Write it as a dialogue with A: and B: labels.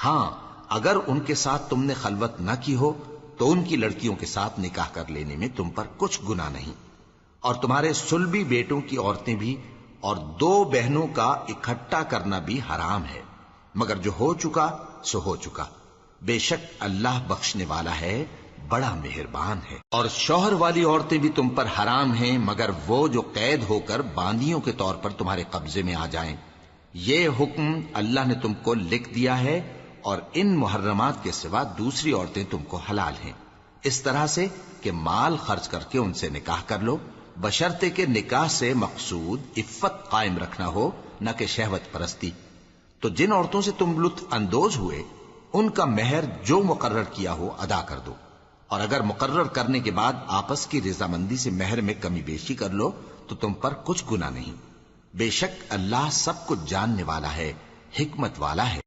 A: हाँ, अगर उनके साथ तुमने खलवत न की हो तो उनकी लड़कियों के साथ निकाह कर लेने में तुम पर कुछ गुनाह नहीं। और तुम्हारे सुलभी बेटों की औरतें भी और दो बहनों का इकट्ठा करना भी हराम है, मगर जो हो चुका सो हो चुका। बेशक अल्लाह बख्शने वाला है, बड़ा मेहरबान है। और शौहर वाली औरतें भी तुम पर हराम हैं, मगर वो जो कैद होकर बांदियों के तौर पर तुम्हारे कब्जे में आ जाएं। ये हुक्म अल्लाह ने तुमको लिख दिया है, और इन मुहर्रमात के सिवा दूसरी औरतें तुमको हलाल हैं, इस तरह से कि माल खर्च करके उनसे निकाह कर लो, बशर्ते के निकाह से मकसूद इफ्फत कायम रखना हो, न कि शहवत परस्ती। तो जिन औरतों से तुम लुत्फ अंदोज हुए उनका मेहर जो मुकर्रर किया हो अदा कर दो, और अगर मुकर्रर करने के बाद आपस की रजामंदी से मेहर में कमी बेशी कर लो तो तुम पर कुछ गुनाह नहीं। बेशक अल्लाह सब कुछ जानने वाला है, हिकमत वाला है।